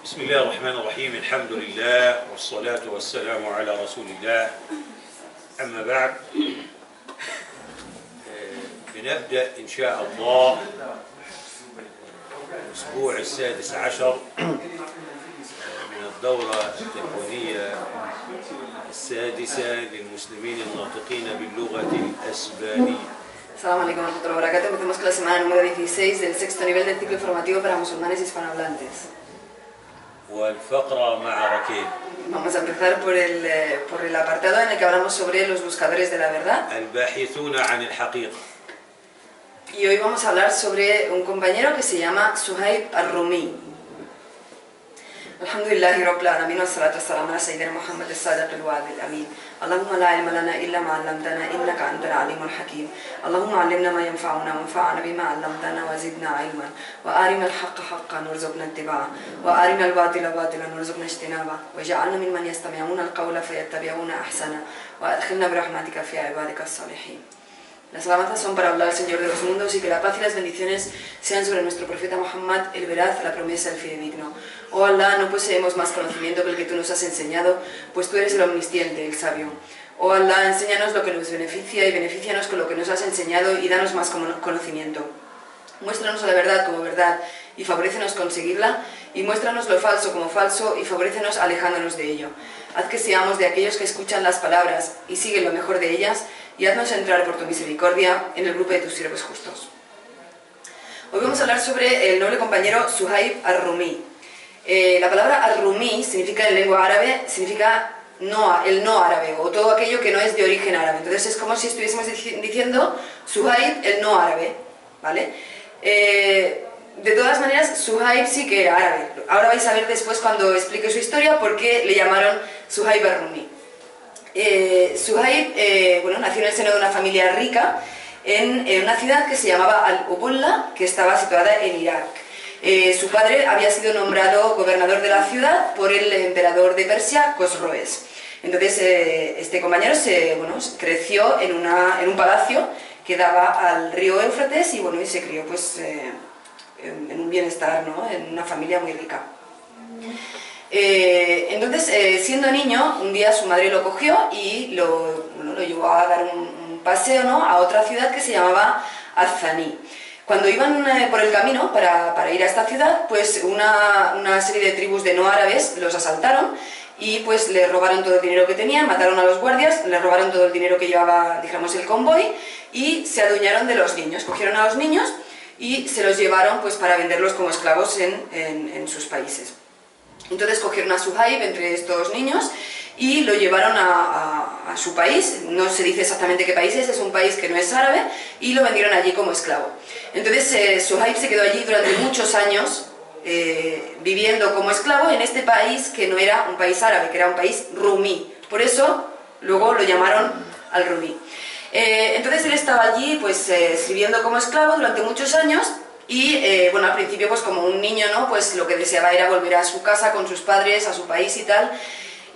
بسم الله الرحمن الرحيم الحمد لله والصلاة والسلام على رسول الله أما بعد بنبدأ إن شاء الله الأسبوع السادس عشر من الدورة التكوينية السادسة للمسلمين الناطقين باللغة الأسبانية. Assalamu alaikum wa rahmatullahi wa barakatuh. Empecemos con la semana número 16 del sexto nivel del ciclo formativo para musulmanes hispanohablantes. والفقرة مع ركين. Vamos a empezar por el apartado en el que hablamos sobre los buscadores de la verdad. الباحثون عن الحقيقة. Y hoy vamos a hablar sobre un compañero que se llama Suhaib al-Rumi. Alhamdulillahi Rabbil Alamin wa salatu wa salam ala Sayyidina Muhammad as-Sadiq al-Wa'd al-Amin. Allahumma la ilma lana illa ma 'allamtana innaka antal alimul hakim. Allahumma 'allimna ma yanfa'una wanfa'na bima 'allamtana wa zidna 'ilman. Wa arina al-haqqa haqqan warzuqna ittiba'ah. Wa arina al-batila batilan warzuqna ijtinabah. Waj'alna mimman yastami'una al-qawla fayattabi'una ahsana. Wa adkhilna bi rahmatika fi 'ibadika as-salihin. Las alabanzas son para hablar al Señor de los mundos y que la paz y las bendiciones sean sobre nuestro profeta Muhammad, el veraz, la promesa, el fidedigno. Oh Allah, no poseemos más conocimiento que el que tú nos has enseñado, pues tú eres el omnisciente, el sabio. Oh Allah, enséñanos lo que nos beneficia y benefícianos con lo que nos has enseñado y danos más conocimiento. Muéstranos la verdad como verdad y favorécenos conseguirla, y muéstranos lo falso como falso y favorécenos alejándonos de ello. Haz que seamos de aquellos que escuchan las palabras y siguen lo mejor de ellas, y haznos entrar por tu misericordia en el grupo de tus siervos justos. Hoy vamos a hablar sobre el noble compañero Suhaib al-Rumi. La palabra al-Rumi significa en lengua árabe, significa el no árabe, o todo aquello que no es de origen árabe. Entonces es como si estuviésemos diciendo Suhaib el no árabe, ¿vale? De todas maneras, Suhaib sí que era árabe. Ahora vais a ver después cuando explique su historia por qué le llamaron Suhaib al-Rumi. Suhaib nació en el seno de una familia rica en una ciudad que se llamaba Al-Ubulla, que estaba situada en Irak. Su padre había sido nombrado gobernador de la ciudad por el emperador de Persia, Cosroes. Entonces este compañero creció en un palacio que daba al río Éufrates y se crió pues, en un bienestar, ¿no? En una familia muy rica. Entonces, siendo niño, un día su madre lo cogió y lo llevó a dar un paseo, ¿no? A otra ciudad que se llamaba Az-Zani. Cuando iban por el camino para ir a esta ciudad, pues una serie de tribus de no árabes los asaltaron y pues le robaron todo el dinero que tenían, mataron a los guardias, le robaron todo el dinero que llevaba, digamos, el convoy, y se adueñaron de los niños. Cogieron a los niños y se los llevaron pues para venderlos como esclavos en sus países. Entonces cogieron a Suhaib entre estos niños y lo llevaron a su país. No se dice exactamente qué país es un país que no es árabe, y lo vendieron allí como esclavo. Entonces Suhaib se quedó allí durante muchos años viviendo como esclavo en este país que no era un país árabe, que era un país rumí. Por eso luego lo llamaron al-Rumi. Entonces él estaba allí pues sirviendo como esclavo durante muchos años. Y al principio pues como un niño, ¿no? Pues lo que deseaba era volver a su casa con sus padres, a su país y tal.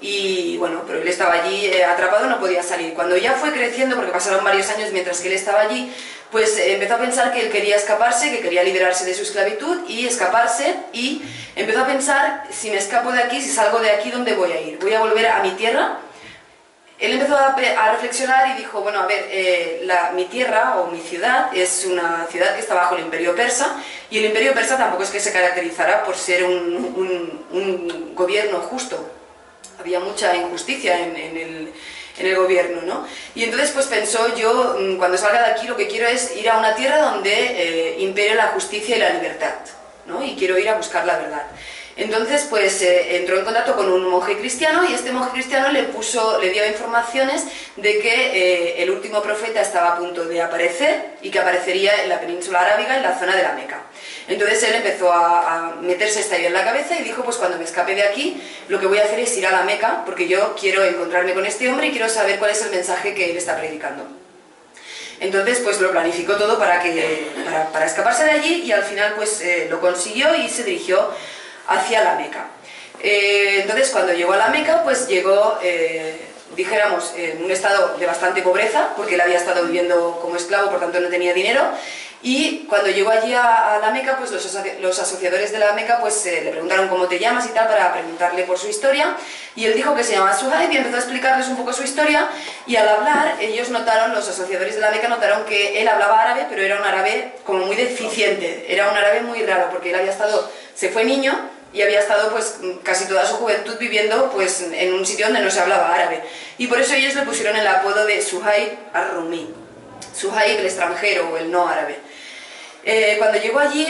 Y pero él estaba allí atrapado, no podía salir. Cuando ya fue creciendo, porque pasaron varios años mientras que él estaba allí, pues empezó a pensar que él quería escaparse, que quería liberarse de su esclavitud y escaparse, y empezó a pensar, si me escapo de aquí, si salgo de aquí, ¿dónde voy a ir? ¿Voy a volver a mi tierra? Él empezó a reflexionar y dijo, bueno, a ver, mi tierra o mi ciudad es una ciudad que está bajo el Imperio Persa, y el Imperio Persa tampoco es que se caracterizara por ser un gobierno justo. Había mucha injusticia en el gobierno, ¿no? Y entonces pues pensó, yo cuando salga de aquí lo que quiero es ir a una tierra donde impere la justicia y la libertad, ¿no? Y quiero ir a buscar la verdad. Entonces pues entró en contacto con un monje cristiano, y este monje cristiano le dio informaciones de que el último profeta estaba a punto de aparecer y que aparecería en la península arábiga, en la zona de la Meca. Entonces él empezó a meterse esta idea en la cabeza y dijo, pues cuando me escape de aquí lo que voy a hacer es ir a la Meca, porque yo quiero encontrarme con este hombre y quiero saber cuál es el mensaje que él está predicando. Entonces pues lo planificó todo para escaparse de allí, y al final pues lo consiguió y se dirigió hacia la Meca. Entonces cuando llegó a la Meca pues llegó dijéramos, en un estado de bastante pobreza, porque él había estado viviendo como esclavo, por tanto no tenía dinero. Y cuando llegó allí a la Meca, pues los asociadores de la Meca pues, le preguntaron cómo te llamas y tal, para preguntarle por su historia, y él dijo que se llamaba Suhaib y empezó a explicarles un poco su historia, y al hablar, ellos notaron, los asociadores de la Meca notaron que él hablaba árabe, pero era un árabe como muy deficiente, era un árabe muy raro, porque él había estado, se fue niño, y había estado pues casi toda su juventud viviendo pues en un sitio donde no se hablaba árabe, y por eso ellos le pusieron el apodo de Suhaib ar-Rumi, Suhaib el extranjero o el no árabe. Cuando llegó allí,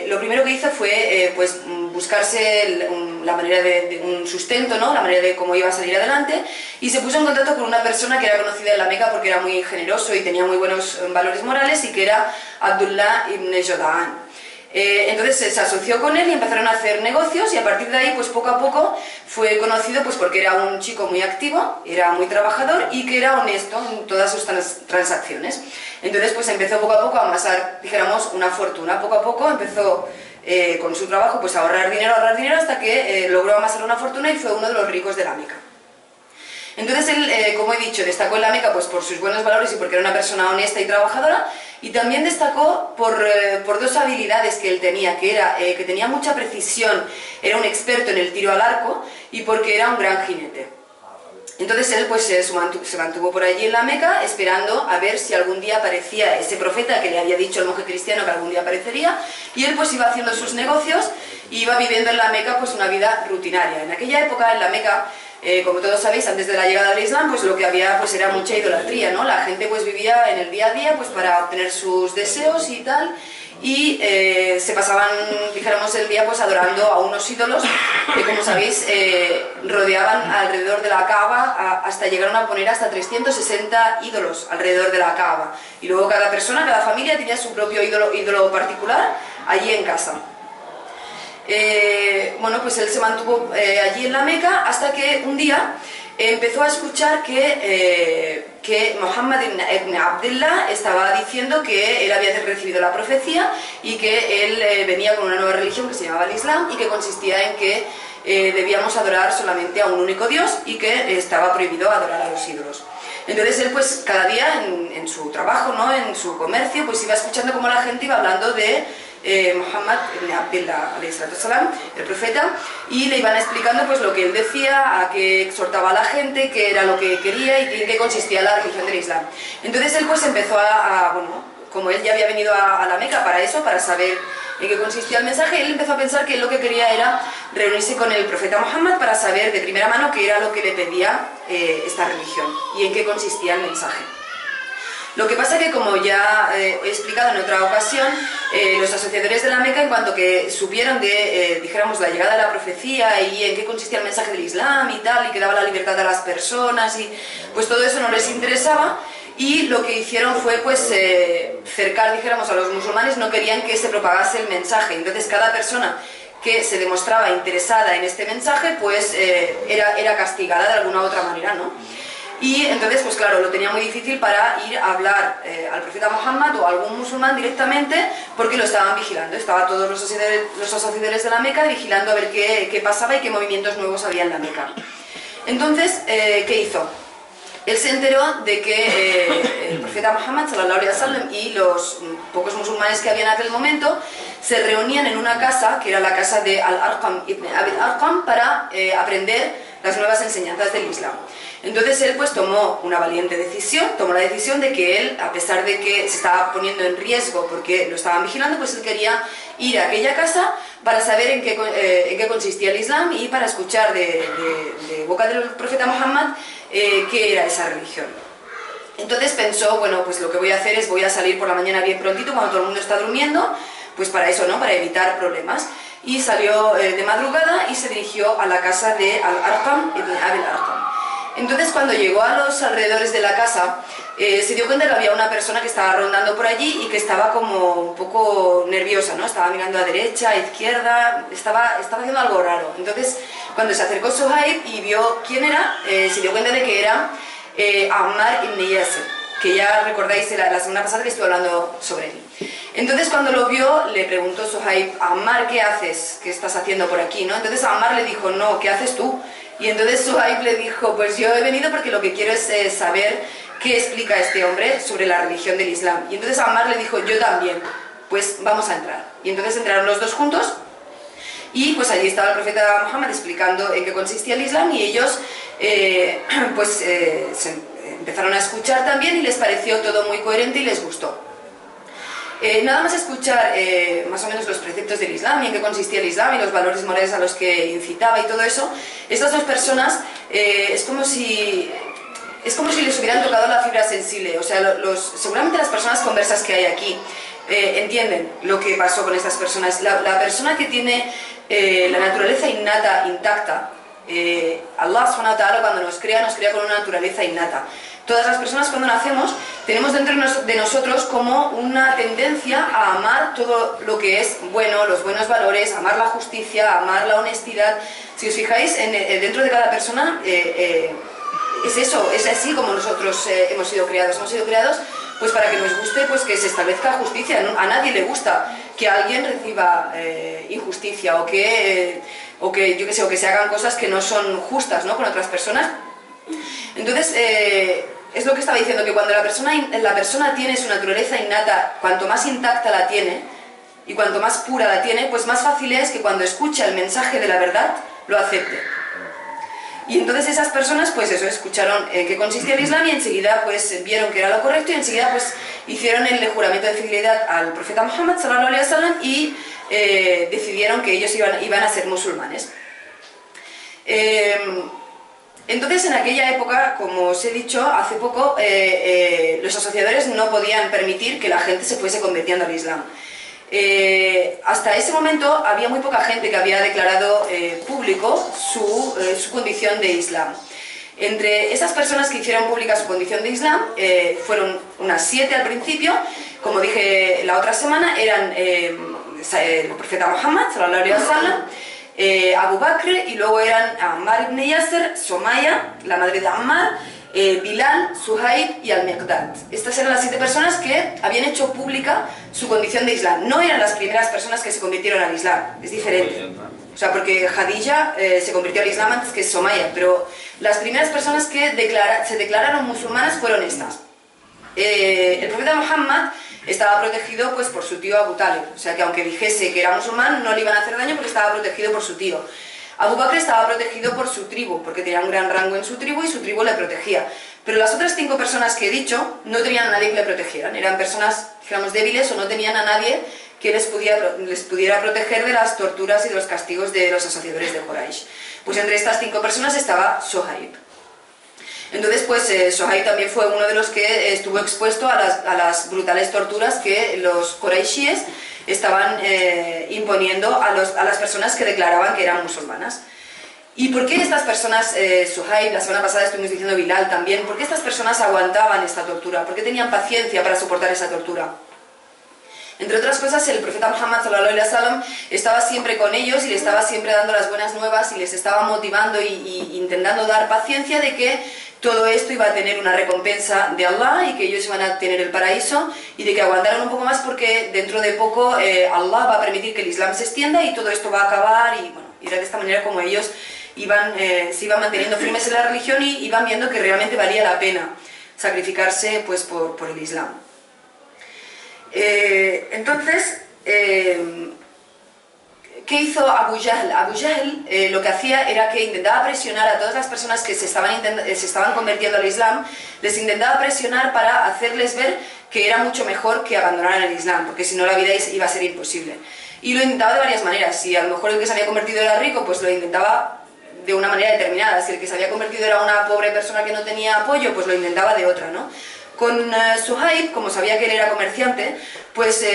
lo primero que hizo fue pues, buscarse la manera de un sustento, ¿no? La manera de cómo iba a salir adelante, y se puso en contacto con una persona que era conocida en la Meca porque era muy generoso y tenía muy buenos valores morales, y que era Abdullah ibn Jodaan. Entonces se asoció con él y empezaron a hacer negocios, y a partir de ahí pues poco a poco fue conocido pues porque era un chico muy activo, era muy trabajador y que era honesto en todas sus transacciones. Entonces pues empezó poco a poco a amasar, dijéramos, una fortuna. Poco a poco empezó con su trabajo pues a ahorrar dinero hasta que logró amasar una fortuna y fue uno de los ricos de la Meca. Entonces él, como he dicho, destacó en la Meca pues, por sus buenos valores y porque era una persona honesta y trabajadora, y también destacó por dos habilidades que él tenía, que era que tenía mucha precisión, era un experto en el tiro al arco, y porque era un gran jinete. Entonces él pues, se mantuvo por allí en la Meca esperando a ver si algún día aparecía ese profeta que le había dicho el monje cristiano que algún día aparecería, y él pues iba haciendo sus negocios y iba viviendo en la Meca pues una vida rutinaria. En aquella época en la Meca, como todos sabéis, antes de la llegada del Islam, pues lo que había pues era mucha idolatría, ¿no? La gente pues vivía en el día a día pues para obtener sus deseos y tal, y se pasaban, dijéramos, el día pues adorando a unos ídolos que, como sabéis, rodeaban alrededor de la Kaaba, hasta llegaron a poner hasta 360 ídolos alrededor de la Kaaba, y luego cada persona, cada familia tenía su propio ídolo particular allí en casa. Bueno, pues él se mantuvo allí en la Meca hasta que un día empezó a escuchar que Muhammad ibn Abdullah estaba diciendo que él había recibido la profecía y que él venía con una nueva religión que se llamaba el Islam, y que consistía en que debíamos adorar solamente a un único Dios y que estaba prohibido adorar a los ídolos. Entonces él pues cada día en su trabajo, ¿no? En su comercio, pues iba escuchando cómo la gente iba hablando de Muhammad ibn Abdullah, el profeta, y le iban explicando pues lo que él decía, a qué exhortaba a la gente, qué era lo que quería y en qué consistía la religión del Islam. Entonces él pues empezó bueno, como él ya había venido a la Meca para eso, para saber en qué consistía el mensaje, él empezó a pensar que él lo que quería era reunirse con el profeta Muhammad para saber de primera mano qué era lo que le pedía esta religión y en qué consistía el mensaje. Lo que pasa que, como ya he explicado en otra ocasión, los asociadores de la Meca, en cuanto que supieron de, dijéramos, la llegada de la profecía y en qué consistía el mensaje del Islam y tal, y que daba la libertad a las personas, y pues todo eso no les interesaba, y lo que hicieron fue pues cercar, dijéramos, a los musulmanes. No querían que se propagase el mensaje. Entonces cada persona que se demostraba interesada en este mensaje pues era castigada de alguna u otra manera, ¿no? Y entonces, pues claro, lo tenía muy difícil para ir a hablar al profeta Muhammad o a algún musulmán directamente, porque lo estaban vigilando. Estaban todos los asociadores de la Meca vigilando a ver qué pasaba y qué movimientos nuevos había en la Meca. Entonces, ¿qué hizo? Él se enteró de que el profeta Muhammad sallallahu alaihi wasallam y los pocos musulmanes que había en aquel momento se reunían en una casa, que era la casa de Al-Arqam ibn Abi al-Arqam, para aprender las nuevas enseñanzas del Islam. Entonces él pues tomó una valiente decisión, tomó la decisión de que él, a pesar de que se estaba poniendo en riesgo porque lo estaban vigilando, pues él quería ir a aquella casa para saber en qué consistía el Islam y para escuchar de boca del profeta Muhammad qué era esa religión. Entonces pensó, bueno, pues lo que voy a hacer es voy a salir por la mañana bien prontito cuando todo el mundo está durmiendo, pues para eso, ¿no? Para evitar problemas. Y salió de madrugada y se dirigió a la casa de Al-Arqam ibn Abi al-Arqam. Entonces cuando llegó a los alrededores de la casa se dio cuenta que había una persona que estaba rondando por allí y que estaba como un poco nerviosa, ¿no? Estaba mirando a derecha, a izquierda, estaba haciendo algo raro. Entonces cuando se acercó Suhaib y vio quién era, se dio cuenta de que era Ammar ibn Yasir, que ya recordáis la semana pasada que estuve hablando sobre él. Entonces cuando lo vio le preguntó Suhaib: Ammar, ¿qué haces? ¿Qué estás haciendo por aquí? ¿No? Entonces Ammar le dijo: no, ¿qué haces tú? Y entonces Suhaib le dijo, pues yo he venido porque lo que quiero es saber qué explica este hombre sobre la religión del Islam. Y entonces Ammar le dijo, yo también, pues vamos a entrar. Y entonces entraron los dos juntos y pues allí estaba el profeta Muhammad explicando en qué consistía el Islam y ellos se empezaron a escuchar también y les pareció todo muy coherente y les gustó. Nada más escuchar más o menos los preceptos del Islam y en qué consistía el Islam y los valores morales a los que incitaba y todo eso, estas dos personas es como si les hubieran tocado la fibra sensible. O sea, seguramente las personas conversas que hay aquí entienden lo que pasó con estas personas. La persona que tiene la naturaleza innata intacta, Allah subhanahu wa ta'ala cuando nos crea con una naturaleza innata. Todas las personas cuando nacemos tenemos dentro de nosotros como una tendencia a amar todo lo que es bueno, los buenos valores, amar la justicia, amar la honestidad. Si os fijáis, dentro de cada persona es eso, es así como nosotros hemos sido creados. Hemos sido creados pues para que nos guste pues que se establezca justicia. A nadie le gusta que alguien reciba injusticia o que se hagan cosas que no son justas, ¿no?, con otras personas. Entonces, es lo que estaba diciendo, que cuando la persona tiene su naturaleza innata, cuanto más intacta la tiene y cuanto más pura la tiene, pues más fácil es que cuando escucha el mensaje de la verdad, lo acepte. Y entonces esas personas, pues eso, escucharon en qué consistía el Islam y enseguida pues vieron que era lo correcto y enseguida pues hicieron el juramento de fidelidad al profeta Muhammad sallallahu alaihi wasallam y decidieron que ellos iban a ser musulmanes. Entonces, en aquella época, como os he dicho hace poco, los asociadores no podían permitir que la gente se fuese convirtiendo al Islam. Hasta ese momento había muy poca gente que había declarado público su condición de Islam. Entre esas personas que hicieron pública su condición de Islam, fueron unas 7 al principio. Como dije la otra semana, eran el profeta Muhammad, sallallahu alaihi wasallam, Abu Bakr, y luego eran Ammar ibn Yasser, Somaya, la madre de Ammar, Bilal, Suhaib y Al-Miqdad. Estas eran las 7 personas que habían hecho pública su condición de Islam. No eran las primeras personas que se convirtieron al Islam, es diferente. O sea, porque Khadija se convirtió al Islam antes que Somaya, pero las primeras personas que se declararon musulmanas fueron estas. El profeta Muhammad estaba protegido pues por su tío Abu Talib, o sea que aunque dijese que era musulmán no le iban a hacer daño porque estaba protegido por su tío. Abu Bakr estaba protegido por su tribu, porque tenía un gran rango en su tribu y su tribu le protegía. Pero las otras 5 personas que he dicho no tenían a nadie que le protegieran, eran personas, digamos, débiles o no tenían a nadie que les pudiera proteger de las torturas y de los castigos de los asociadores de Quraysh. Pues entre estas 5 personas estaba Suhaib. Entonces, pues Suhaib también fue uno de los que estuvo expuesto a las brutales torturas que los Quraishíes estaban imponiendo a las personas que declaraban que eran musulmanas. ¿Y por qué estas personas, Suhaib, la semana pasada estuvimos diciendo Bilal también, por qué estas personas aguantaban esta tortura? ¿Por qué tenían paciencia para soportar esa tortura? Entre otras cosas, el profeta Muhammad sallallahu alaihi wasallam estaba siempre con ellos y les estaba siempre dando las buenas nuevas y les estaba motivando y intentando dar paciencia de que todo esto iba a tener una recompensa de Allah y que ellos iban a tener el paraíso y de que aguantaran un poco más porque dentro de poco Allah va a permitir que el Islam se extienda y todo esto va a acabar y bueno, era de esta manera como ellos se iban manteniendo firmes en la religión y iban viendo que realmente valía la pena sacrificarse pues por el Islam. Entonces, ¿qué hizo Abu Jahl? Abu Jahl lo que hacía era que intentaba presionar a todas las personas que se estaban convirtiendo al Islam, les intentaba presionar para hacerles ver que era mucho mejor que abandonaran el Islam, porque si no la vida iba a ser imposible. Y lo intentaba de varias maneras. Si a lo mejor el que se había convertido era rico, pues lo intentaba de una manera determinada. Si el que se había convertido era una pobre persona que no tenía apoyo, pues lo intentaba de otra, ¿no? Con Suhaib, como sabía que él era comerciante, pues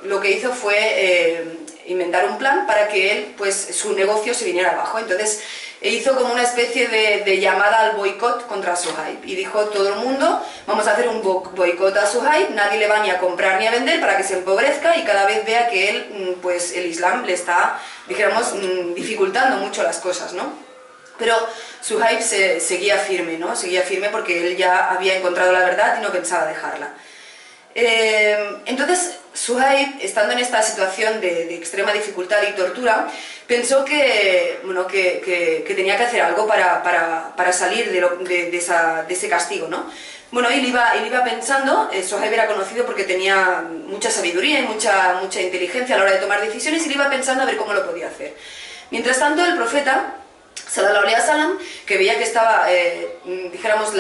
lo que hizo fue inventar un plan para que él, pues su negocio se viniera abajo. Entonces hizo como una especie de llamada al boicot contra Suhaib y dijo: todo el mundo vamos a hacer un boicot a Suhaib, nadie le va ni a comprar ni a vender para que se empobrezca y cada vez vea que él, pues el Islam le está, dijéramos, dificultando mucho las cosas, ¿no? Pero Suhaib seguía firme, ¿no? Seguía firme porque él ya había encontrado la verdad y no pensaba dejarla. Entonces, Suhaib, estando en esta situación de extrema dificultad y tortura, pensó que, bueno, que tenía que hacer algo para salir de ese castigo, ¿no? Bueno, él iba pensando. Suhaib era conocido porque tenía mucha sabiduría y mucha inteligencia a la hora de tomar decisiones, y él iba pensando a ver cómo lo podía hacer. Mientras tanto, el profeta, sallallahu alaihi wasallam, que veía que estaba, dijéramos,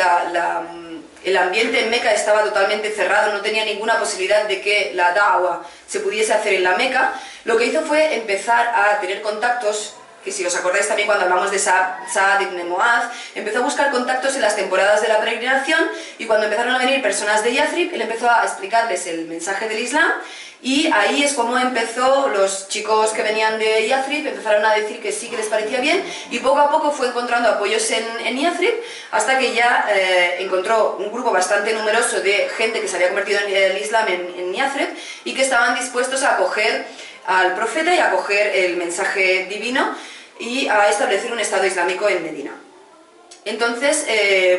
el ambiente en Meca estaba totalmente cerrado, no tenía ninguna posibilidad de que la da'wa se pudiese hacer en la Meca, lo que hizo fue empezar a tener contactos, que si os acordáis también cuando hablamos de Sa'ad ibn Mu'adh, empezó a buscar contactos en las temporadas de la peregrinación, y cuando empezaron a venir personas de Yathrib, él empezó a explicarles el mensaje del Islam, y ahí es como empezó. Los chicos que venían de Yathrib empezaron a decir que sí, que les parecía bien, y poco a poco fue encontrando apoyos en Yathrib, hasta que ya encontró un grupo bastante numeroso de gente que se había convertido en el Islam en Yathrib, y que estaban dispuestos a acoger al profeta y a acoger el mensaje divino y a establecer un Estado islámico en Medina. Entonces,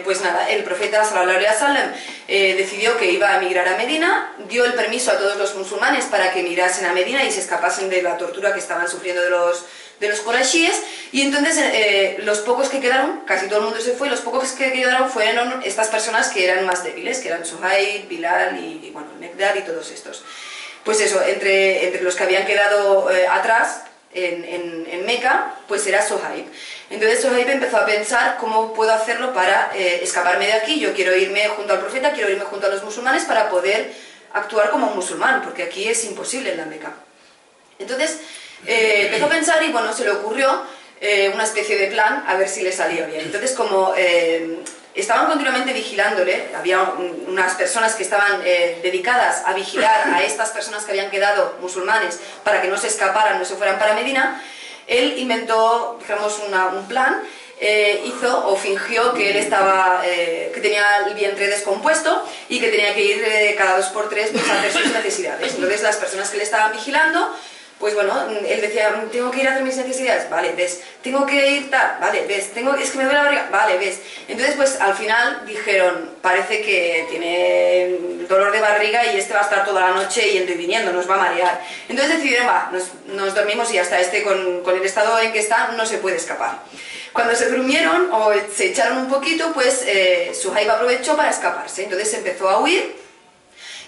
pues nada, el profeta sallallahu alaihi wasallam decidió que iba a emigrar a Medina, dio el permiso a todos los musulmanes para que emigrasen a Medina y se escapasen de la tortura que estaban sufriendo de los qurayshíes, y entonces los pocos que quedaron, casi todo el mundo se fue, los pocos que quedaron fueron estas personas que eran más débiles, que eran Suhaib, Bilal y bueno, Mekdad y todos estos. Pues eso, entre los que habían quedado atrás en Meca, pues era Suhaib. Entonces Suhaib empezó a pensar: ¿cómo puedo hacerlo para escaparme de aquí? Yo quiero irme junto al profeta, quiero irme junto a los musulmanes para poder actuar como un musulmán, porque aquí es imposible en la Meca. Entonces empezó a pensar, y bueno, se le ocurrió una especie de plan a ver si le salía bien. Entonces, como estaban continuamente vigilándole, había unas personas que estaban dedicadas a vigilar a estas personas que habían quedado musulmanes para que no se escaparan, no se fueran para Medina, él inventó, digamos, un plan. Hizo o fingió que él estaba, que tenía el vientre descompuesto y que tenía que ir cada 2 por 3 pues, a hacer sus necesidades. Entonces las personas que le estaban vigilando, pues bueno, él decía: tengo que ir a hacer mis necesidades, vale, ves, tengo que ir tal, vale, ves, es que me duele la barriga, vale, ves. Entonces pues al final dijeron: parece que tiene dolor de barriga y este va a estar toda la noche yendo y viniendo, nos va a marear. Entonces decidieron: va, nos dormimos y hasta con el estado en que está no se puede escapar. Cuando se durmieron o se echaron un poquito, pues Suhaib aprovechó para escaparse. Entonces empezó a huir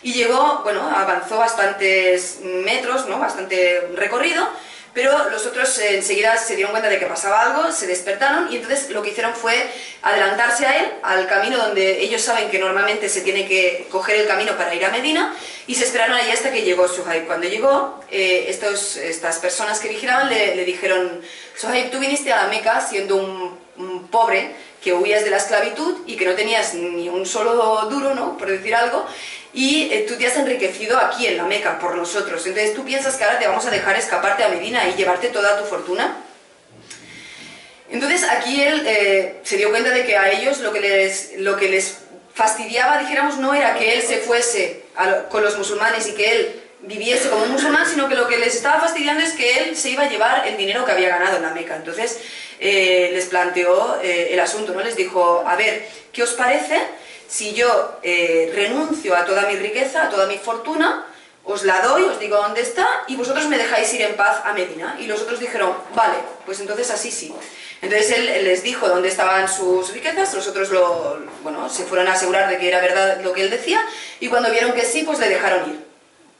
y llegó, bueno, avanzó bastantes metros, ¿no? Bastante recorrido, pero los otros enseguida se dieron cuenta de que pasaba algo, se despertaron, y entonces lo que hicieron fue adelantarse a él, al camino donde ellos saben que normalmente se tiene que coger el camino para ir a Medina, y se esperaron allí hasta que llegó Suhaib. Cuando llegó, estas personas que vigilaban le dijeron: Suhaib, tú viniste a la Meca siendo un pobre, que huías de la esclavitud y que no tenías ni un solo duro, ¿no?, por decir algo, y tú te has enriquecido aquí en la Meca por nosotros. Entonces tú piensas que ahora te vamos a dejar escaparte a Medina y llevarte toda tu fortuna. Entonces aquí él se dio cuenta de que a ellos lo que les fastidiaba, dijéramos, no era que él se fuese con los musulmanes y que él viviese como un musulmán, sino que lo que les estaba fastidiando es que él se iba a llevar el dinero que había ganado en la Meca. Entonces les planteó el asunto, ¿no? Les dijo: a ver, ¿qué os parece si yo renuncio a toda mi riqueza, a toda mi fortuna, os la doy, os digo dónde está, y vosotros me dejáis ir en paz a Medina? Y los otros dijeron: vale, pues entonces así sí. Entonces él les dijo dónde estaban sus riquezas, los otros se fueron a asegurar de que era verdad lo que él decía, y cuando vieron que sí, pues le dejaron ir.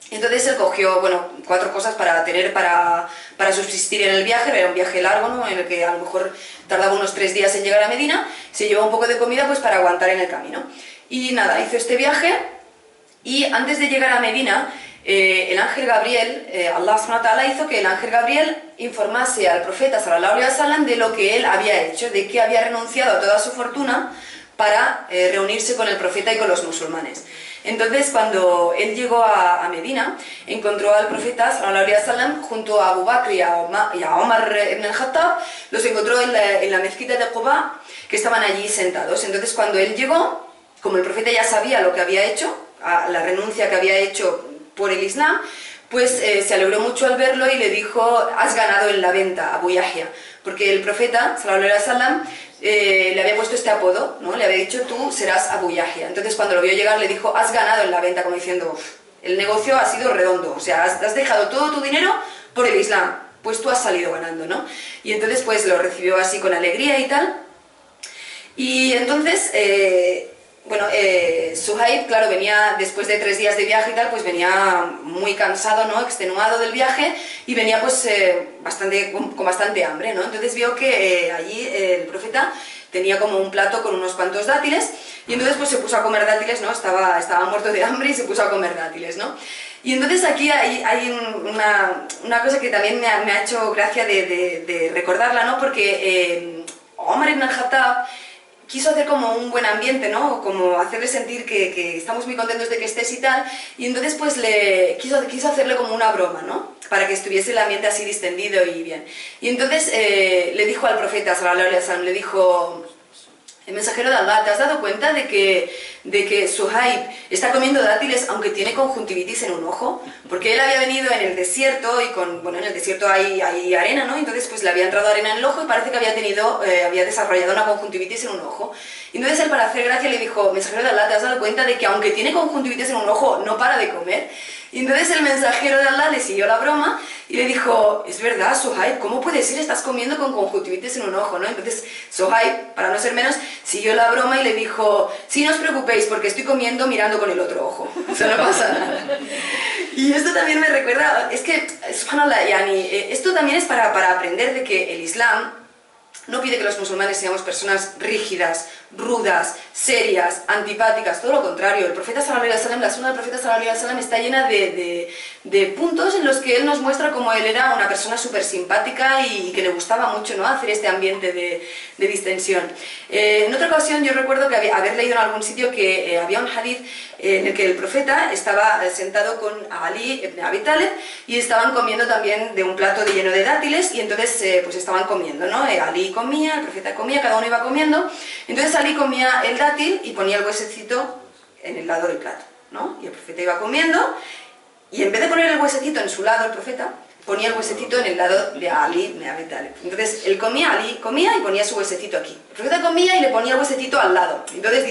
Entonces él cogió, 4 cosas para tener para subsistir en el viaje. Era un viaje largo, ¿no?, en el que a lo mejor tardaba unos 3 días en llegar a Medina. Se llevó un poco de comida pues para aguantar en el camino. Y nada, hizo este viaje, y antes de llegar a Medina, el ángel Gabriel, Allah subhanahu wa ta'ala hizo que el ángel Gabriel informase al profeta sallallahu alaihi wasallam de lo que él había hecho, de que había renunciado a toda su fortuna para reunirse con el profeta y con los musulmanes. Entonces, cuando él llegó a Medina, encontró al profeta sallallahu alaihi wasallam junto a Abu Bakr y a Omar ibn al-Khattab. Los encontró en la mezquita de Quba, que estaban allí sentados. Entonces, cuando él llegó, como el profeta ya sabía lo que había hecho, la renuncia que había hecho por el Islam, pues se alegró mucho al verlo y le dijo: has ganado en la venta, Abu Yahya, porque el profeta sallallahu alaihi wasallam le había puesto este apodo, ¿no? Le había dicho: tú serás Abu Yahya. Entonces cuando lo vio llegar le dijo: has ganado en la venta, como diciendo: el negocio ha sido redondo, o sea, has dejado todo tu dinero por el Islam, pues tú has salido ganando, ¿no? Y entonces pues lo recibió así con alegría y tal. Y entonces, bueno, Suhaib, claro, venía después de 3 días de viaje y tal, pues venía muy cansado, ¿no? Extenuado del viaje y venía pues con bastante hambre, ¿no? Entonces vio que allí el profeta tenía como un plato con unos cuantos dátiles y entonces pues se puso a comer dátiles, ¿no? Estaba muerto de hambre y se puso a comer dátiles, ¿no? Y entonces aquí hay una cosa que también me ha hecho gracia de recordarla, ¿no? Porque Omar ibn al-Khattab quiso hacer como un buen ambiente, ¿no? Como hacerle sentir que estamos muy contentos de que estés y tal, y entonces pues quiso hacerle como una broma, ¿no? Para que estuviese el ambiente así distendido y bien. Y entonces le dijo al profeta, sallallahu alaihi wasallam, le dijo: el mensajero de Allah, ¿te has dado cuenta de que Suhaib está comiendo dátiles aunque tiene conjuntivitis en un ojo? Porque él había venido en el desierto y bueno, en el desierto hay arena, ¿no? Entonces pues le había entrado arena en el ojo y parece que había desarrollado una conjuntivitis en un ojo. Y entonces él, para hacer gracia, le dijo: mensajero de Allah, ¿te has dado cuenta de que aunque tiene conjuntivitis en un ojo no para de comer? Y entonces el mensajero de Allah le siguió la broma y le dijo: es verdad, Suhaib, ¿cómo puede ser? Estás comiendo con conjuntivitis en un ojo, ¿no? Entonces Suhaib, para no ser menos, siguió la broma y le dijo: sí, no os preocupéis porque estoy comiendo mirando con el otro ojo, o sea, no pasa nada. Y esto también me recuerda, es que, subhanallah, yani, esto también es para aprender de que el Islam no pide que los musulmanes seamos personas rígidas, rudas, serias, antipáticas, todo lo contrario. El profeta sallallahu alaihi wasallam, la sunna del profeta sallallahu alaihi wasallam está llena de puntos en los que él nos muestra cómo él era una persona súper simpática y que le gustaba mucho, ¿no?, hacer este ambiente de distensión. En otra ocasión yo recuerdo que haber leído en algún sitio que había un hadith en el que el profeta estaba sentado con Ali ibn Abi Talib y estaban comiendo también de un plato lleno de dátiles y entonces pues estaban comiendo, ¿no? Ali comía, el profeta comía, cada uno iba comiendo. Entonces Ali comía el dátil y ponía el huesecito en el lado del plato, ¿no? Y el profeta iba comiendo y en vez de poner el huesecito en su lado, el profeta ponía el huesecito en el lado de Ali ibn Abi Talib. Entonces él comía, Ali comía y ponía su huesecito aquí. El profeta comía y le ponía el huesecito al lado. Entonces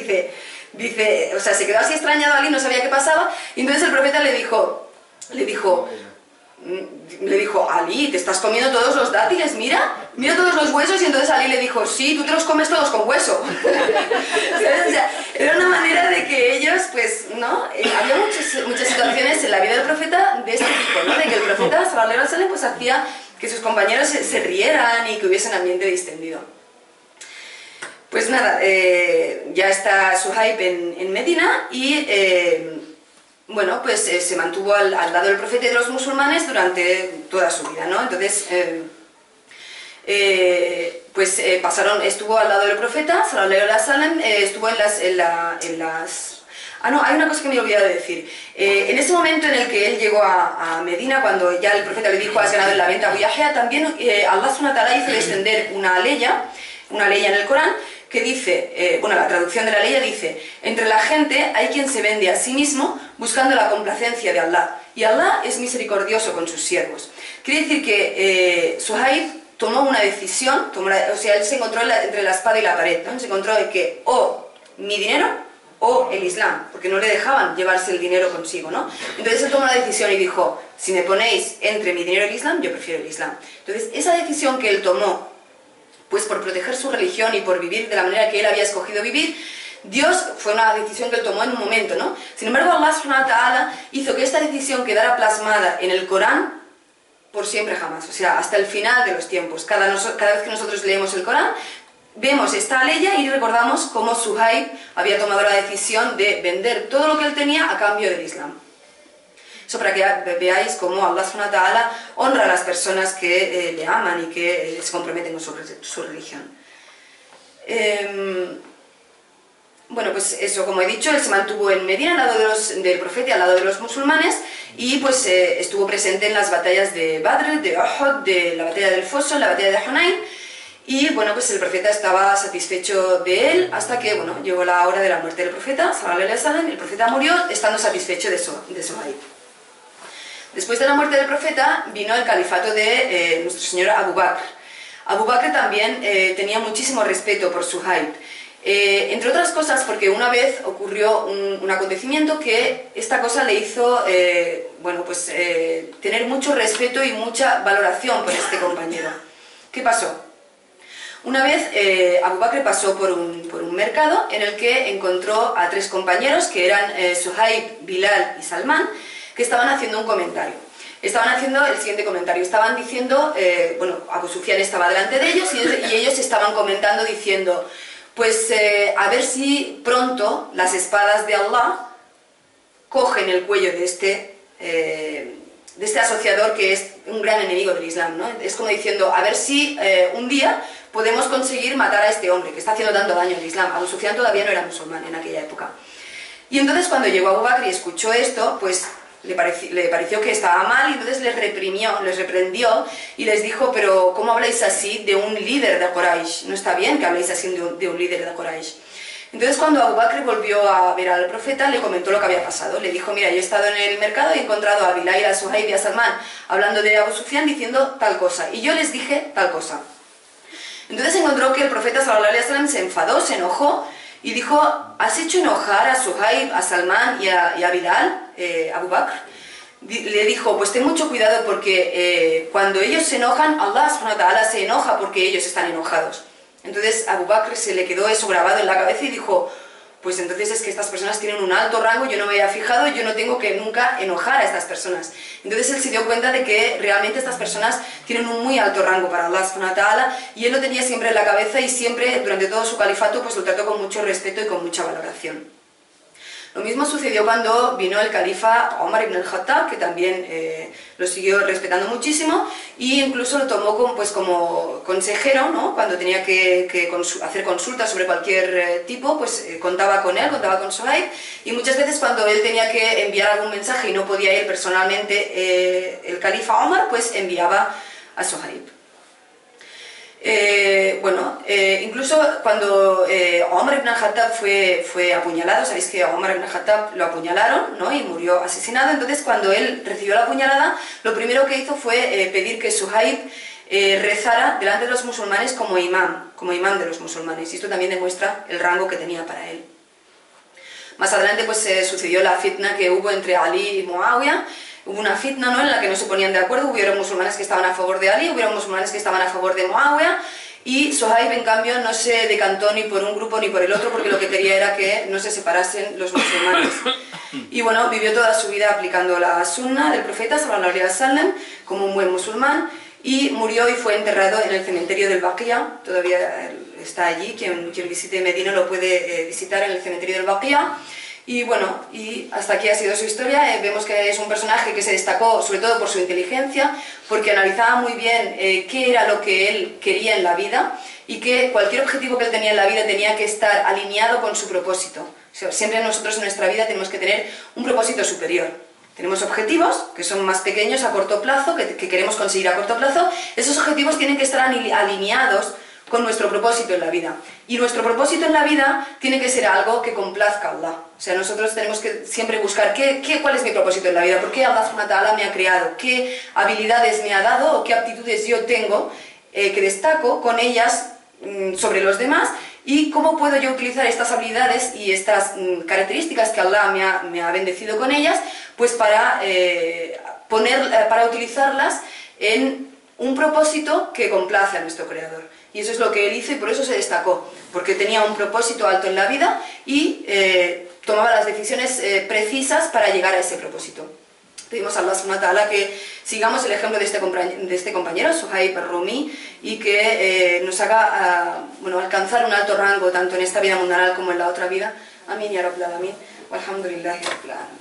dice, o sea, se quedó así extrañado Ali, no sabía qué pasaba, y entonces el profeta le dijo, Ali, te estás comiendo todos los dátiles, mira todos los huesos, y entonces Ali le dijo, sí, tú te los comes todos con hueso. O sea, era una manera de que ellos, pues, ¿no? Había muchas situaciones en la vida del profeta de este tipo, ¿no? De que el profeta, sallallahu alaihi wasallam, pues hacía que sus compañeros se rieran y que hubiese un ambiente distendido. Pues nada, ya está Suhaib en Medina y bueno, pues se mantuvo al lado del profeta y de los musulmanes durante toda su vida, ¿no? Entonces, pues estuvo al lado del profeta, sallallahu alaihi wasallam, estuvo en las... Ah, no, hay una cosa que me he olvidado de decir. En ese momento en el que él llegó a Medina, cuando ya el profeta le dijo: has ganado en la venta Abu Yahya, también Allah subhanahu wa ta'ala hizo descender una ley en el Corán que dice, bueno, la traducción de la ley dice: entre la gente hay quien se vende a sí mismo buscando la complacencia de Allah, y Allah es misericordioso con sus siervos. Quiere decir que Suhaib tomó una decisión, o sea, él se encontró entre la espada y la pared, ¿no? Se encontró de que o mi dinero o el Islam, porque no le dejaban llevarse el dinero consigo, ¿no? Entonces él tomó la decisión y dijo: si me ponéis entre mi dinero y el Islam, yo prefiero el Islam. Entonces esa decisión que él tomó, pues por proteger su religión y por vivir de la manera que él había escogido vivir, Dios, fue una decisión que él tomó en un momento, ¿no? Sin embargo, Allah subhanahu wa ta'ala hizo que esta decisión quedara plasmada en el Corán por siempre jamás, o sea, hasta el final de los tiempos. Cada vez que nosotros leemos el Corán, vemos esta ley y recordamos cómo Suhaib había tomado la decisión de vender todo lo que él tenía a cambio del Islam. Eso para que veáis cómo Allah subhanahu wa ta'ala honra a las personas que le aman y que se comprometen con su religión. Bueno, pues eso, como he dicho, él se mantuvo en Medina al lado del profeta y al lado de los musulmanes, y pues estuvo presente en las batallas de Badr, de Uhud, de la batalla del Foso, la batalla de Hunayn, y bueno, pues el profeta estaba satisfecho de él hasta que, bueno, llegó la hora de la muerte del profeta, sallallahu alaihi wasallam. El profeta murió estando satisfecho de Suhaib. Después de la muerte del profeta vino el califato de nuestro señor Abu Bakr. Abu Bakr también tenía muchísimo respeto por Suhaib. Entre otras cosas porque una vez ocurrió un acontecimiento que esta cosa le hizo tener mucho respeto y mucha valoración por este compañero. ¿Qué pasó? Una vez Abu Bakr pasó por un mercado en el que encontró a 3 compañeros que eran Suhaib, Bilal y Salman, que estaban haciendo un comentario. Estaban haciendo el siguiente comentario, estaban diciendo, Abu Sufyan estaba delante de ellos y ellos estaban comentando diciendo, pues a ver si pronto las espadas de Allah cogen el cuello de este asociador que es un gran enemigo del Islam, ¿no? Es como diciendo, a ver si un día podemos conseguir matar a este hombre que está haciendo tanto daño al Islam. Abu Sufyan todavía no era musulmán en aquella época. Y entonces cuando llegó Abu Bakr y escuchó esto, pues le pareció que estaba mal y entonces les reprendió y les dijo, pero ¿cómo habláis así de un líder de Quraysh? No está bien que habléis así de un líder de Quraysh. Entonces cuando Abu Bakr volvió a ver al profeta, le comentó lo que había pasado. Le dijo, mira, yo he estado en el mercado y he encontrado a Bilal, a Suhaib y a Salman hablando de Abu Sufyan diciendo tal cosa. Y yo les dije tal cosa. Entonces encontró que el profeta sallallahu alaihi wasallam se enfadó, se enojó y dijo, ¿has hecho enojar a Suhaib, a Salman y a Bilal, Abu Bakr? Le dijo, pues ten mucho cuidado porque cuando ellos se enojan, Allah subhanahu wa ta'ala se enoja porque ellos están enojados. Entonces Abu Bakr se le quedó eso grabado en la cabeza y dijo, pues entonces es que estas personas tienen un alto rango, yo no me había fijado, yo no tengo que nunca enojar a estas personas. Entonces él se dio cuenta de que realmente estas personas tienen un muy alto rango para Allah subhanahu wa ta'ala y él lo tenía siempre en la cabeza y siempre durante todo su califato pues lo trató con mucho respeto y con mucha valoración. Lo mismo sucedió cuando vino el califa Omar ibn al-Khattab, que también lo siguió respetando muchísimo e incluso lo tomó como consejero, ¿no? Cuando tenía que hacer consultas sobre cualquier tipo, pues contaba con él, contaba con Suhaib, y muchas veces cuando él tenía que enviar algún mensaje y no podía ir personalmente el califa Omar, pues enviaba a Suhaib. Incluso cuando Omar ibn al-Khattab fue apuñalado, sabéis que a Omar ibn al-Khattab lo apuñalaron, ¿no? Y murió asesinado. Entonces cuando él recibió la puñalada, lo primero que hizo fue pedir que Suhaib rezara delante de los musulmanes como imán de los musulmanes, y esto también demuestra el rango que tenía para él. Más adelante pues sucedió la fitna que hubo entre Ali y Muawiyah. Hubo una fitna, ¿no?, en la que no se ponían de acuerdo, hubieron musulmanes que estaban a favor de Ali, hubieron musulmanes que estaban a favor de Muawiyah, y Suhaib en cambio no se decantó ni por un grupo ni por el otro porque lo que quería era que no se separasen los musulmanes. Y bueno, vivió toda su vida aplicando la sunna del profeta sallallahu alaihi wasallam como un buen musulmán y murió y fue enterrado en el cementerio del Baqiyah. Todavía está allí, quien visite Medina lo puede visitar en el cementerio del Baqiyah. Y bueno, y hasta aquí ha sido su historia. Vemos que es un personaje que se destacó sobre todo por su inteligencia, porque analizaba muy bien qué era lo que él quería en la vida y que cualquier objetivo que él tenía en la vida tenía que estar alineado con su propósito. O sea, siempre nosotros en nuestra vida tenemos que tener un propósito superior. Tenemos objetivos que son más pequeños a corto plazo, que queremos conseguir a corto plazo. Esos objetivos tienen que estar alineados con nuestro propósito en la vida. Y nuestro propósito en la vida tiene que ser algo que complazca a Allah. O sea, nosotros tenemos que siempre buscar cuál es mi propósito en la vida, por qué Allah subhanahu wa ta'ala me ha creado, qué habilidades me ha dado o qué aptitudes yo tengo que destaco con ellas sobre los demás y cómo puedo yo utilizar estas habilidades y estas características que Allah me ha bendecido con ellas, pues para utilizarlas en un propósito que complace a nuestro Creador. Y eso es lo que él hizo y por eso se destacó, porque tenía un propósito alto en la vida y tomaba las decisiones precisas para llegar a ese propósito. Pedimos a Allah subhanahu wa ta'ala que sigamos el ejemplo de este compañero, Suhaib al-Rumi, y que nos haga alcanzar un alto rango tanto en esta vida mundanal como en la otra vida. Amén ya Rabbil Alamin. Walhamdulillahi Rabbil Alamin.